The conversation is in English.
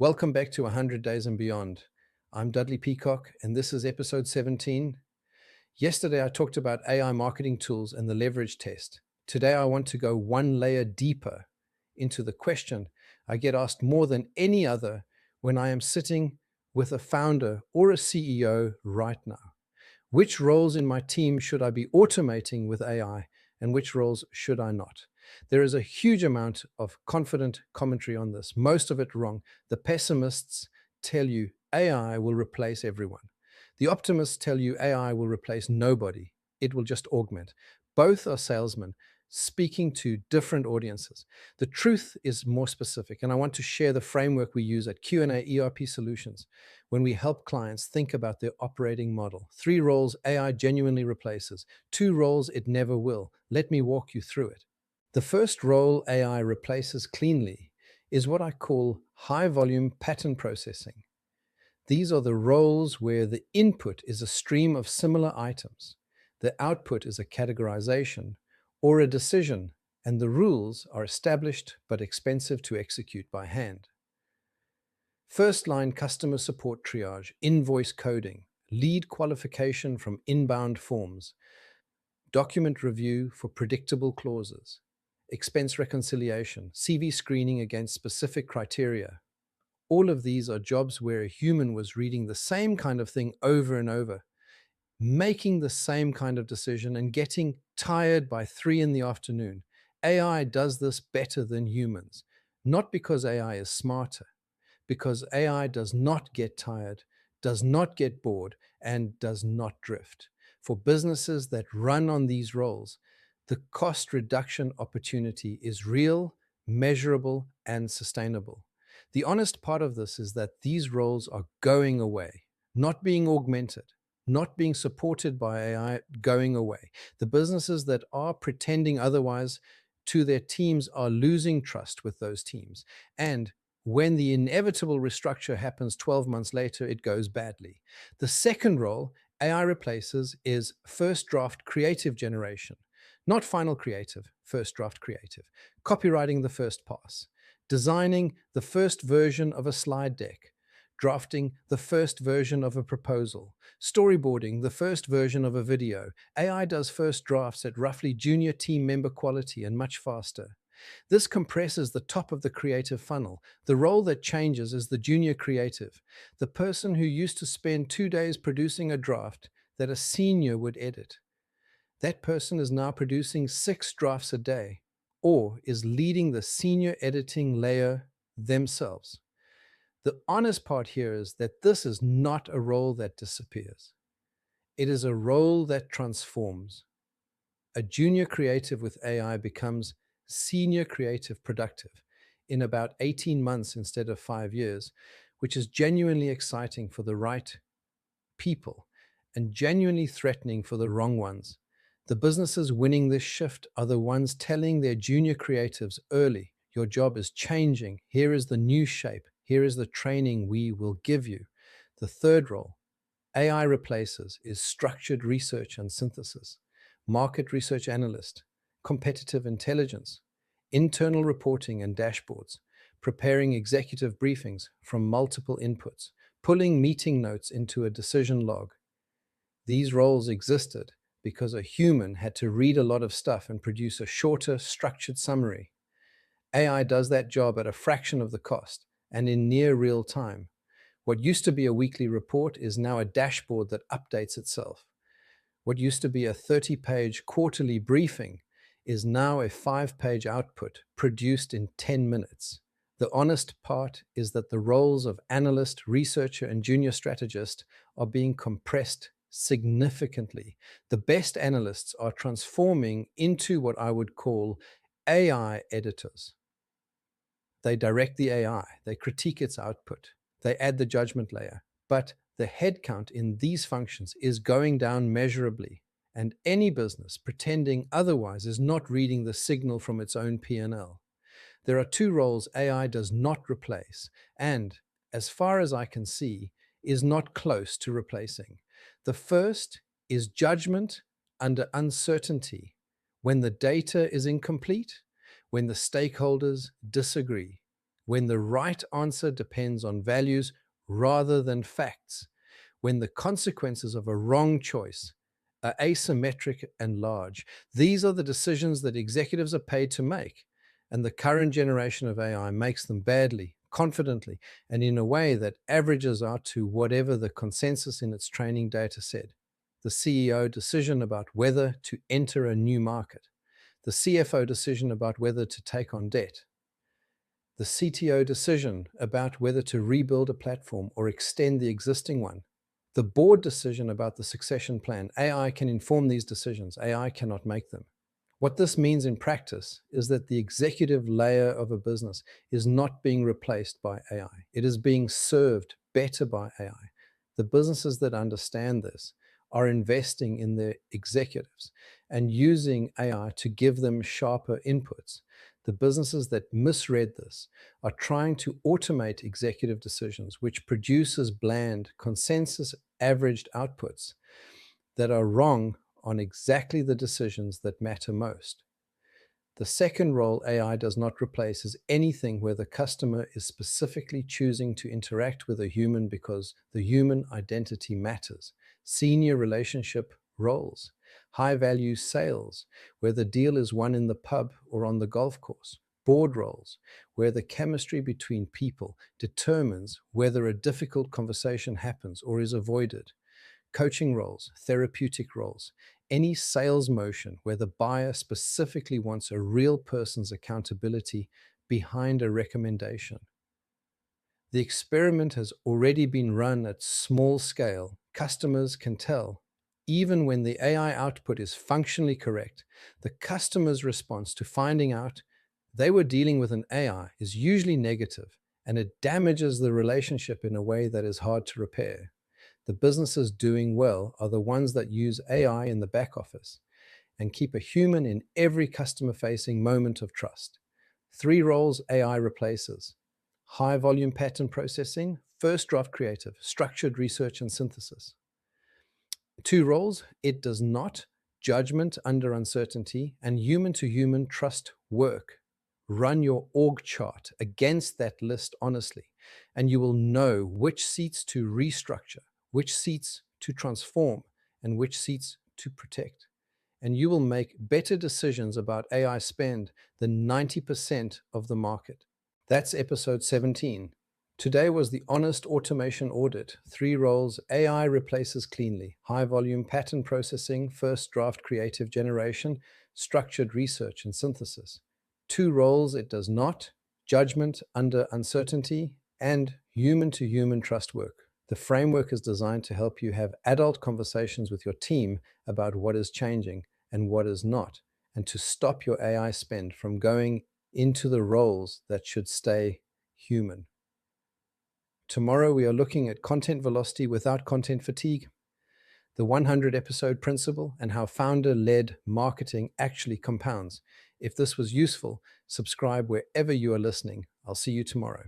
Welcome back to 100 Days and Beyond. I'm Dudley Peacock, and this is episode 17. Yesterday, I talked about AI marketing tools and the leverage test. Today, I want to go one layer deeper into the question I get asked more than any other when I am sitting with a founder or a CEO right now. Which roles in my team should I be automating with AI, and which roles should I not? There is a huge amount of confident commentary on this, most of it wrong. The pessimists tell you AI will replace everyone. The optimists tell you AI will replace nobody. It will just augment. Both are salesmen speaking to different audiences. The truth is more specific, and I want to share the framework we use at Q&A ERP Solutions when we help clients think about their operating model. 3 roles AI genuinely replaces, 2 roles it never will. Let me walk you through it. The first role AI replaces cleanly is what I call high volume pattern processing. These are the roles where the input is a stream of similar items, the output is a categorization or a decision, and the rules are established but expensive to execute by hand. First line customer support triage, invoice coding, lead qualification from inbound forms, document review for predictable clauses, expense reconciliation, CV screening against specific criteria. All of these are jobs where a human was reading the same kind of thing over and over, making the same kind of decision and getting tired by 3 in the afternoon. AI does this better than humans, not because AI is smarter, because AI does not get tired, does not get bored, and does not drift. For businesses that run on these roles, the cost reduction opportunity is real, measurable, and sustainable. The honest part of this is that these roles are going away, not being augmented, not being supported by AI, going away. The businesses that are pretending otherwise to their teams are losing trust with those teams. And when the inevitable restructure happens 12 months later, it goes badly. The second role AI replaces is first draft creative generation, not final creative, first draft creative, copywriting the first pass, designing the first version of a slide deck, drafting the first version of a proposal, storyboarding the first version of a video. AI does first drafts at roughly junior team member quality and much faster. This compresses the top of the creative funnel. The role that changes is the junior creative, the person who used to spend 2 days producing a draft that a senior would edit. That person is now producing 6 drafts a day, or is leading the senior editing layer themselves. The honest part here is that this is not a role that disappears. It is a role that transforms. A junior creative with AI becomes senior creative productive in about 18 months instead of 5 years, which is genuinely exciting for the right people and genuinely threatening for the wrong ones. The businesses winning this shift are the ones telling their junior creatives early, your job is changing. Here is the new shape. Here is the training we will give you. The third role AI replaces is structured research and synthesis, market research analyst, competitive intelligence, internal reporting and dashboards, preparing executive briefings from multiple inputs, pulling meeting notes into a decision log. These roles existed because a human had to read a lot of stuff and produce a shorter, structured summary. AI does that job at a fraction of the cost and in near real time. What used to be a weekly report is now a dashboard that updates itself. What used to be a 30-page quarterly briefing is now a 5-page output produced in 10 minutes. The honest part is that the roles of analyst, researcher, and junior strategist are being compressed significantly. The best analysts are transforming into what I would call AI editors. They direct the AI, they critique its output, they add the judgment layer. But the headcount in these functions is going down measurably, and any business pretending otherwise is not reading the signal from its own P&L. There are 2 roles AI does not replace, and, as far as I can see, is not close to replacing. The first is judgment under uncertainty, when the data is incomplete, when the stakeholders disagree. when the right answer depends on values rather than facts, when the consequences of a wrong choice are asymmetric and large. These are the decisions that executives are paid to make, and the current generation of AI makes them badly, confidently, and in a way that averages out to whatever the consensus in its training data said. The CEO decision about whether to enter a new market, the CFO decision about whether to take on debt, the CTO decision about whether to rebuild a platform or extend the existing one, the board decision about the succession plan. AI can inform these decisions. AI cannot make them. What this means in practice is that the executive layer of a business is not being replaced by AI. It is being served better by AI. The businesses that understand this are investing in their executives and using AI to give them sharper inputs. The businesses that misread this are trying to automate executive decisions, which produces bland, consensus averaged outputs that are wrong on exactly the decisions that matter most. The second role AI does not replace is anything where the customer is specifically choosing to interact with a human because the human identity matters. Senior relationship roles, high-value sales, where the deal is won in the pub or on the golf course. Board roles, where the chemistry between people determines whether a difficult conversation happens or is avoided. Coaching roles, therapeutic roles, any sales motion where the buyer specifically wants a real person's accountability behind a recommendation. The experiment has already been run at small scale. Customers can tell, even when the AI output is functionally correct, the customer's response to finding out they were dealing with an AI is usually negative, and it damages the relationship in a way that is hard to repair. The businesses doing well are the ones that use AI in the back office and keep a human in every customer-facing moment of trust. 3 roles AI replaces: high volume pattern processing, first draft creative, structured research and synthesis. 2 roles it does not: judgment under uncertainty and human to human trust work. Run your org chart against that list honestly, and you will know which seats to restructure, which seats to transform, and which seats to protect. And you will make better decisions about AI spend than 90% of the market. That's episode 17. Today was the honest automation audit. 3 roles AI replaces cleanly: high volume pattern processing, first draft creative generation, structured research and synthesis. 2 roles it does not: judgment under uncertainty and human to human trust work. The framework is designed to help you have adult conversations with your team about what is changing and what is not, and to stop your AI spend from going into the roles that should stay human. Tomorrow we are looking at content velocity without content fatigue, the 100 episode principle, and how founder-led marketing actually compounds. If this was useful, subscribe wherever you are listening. I'll see you tomorrow.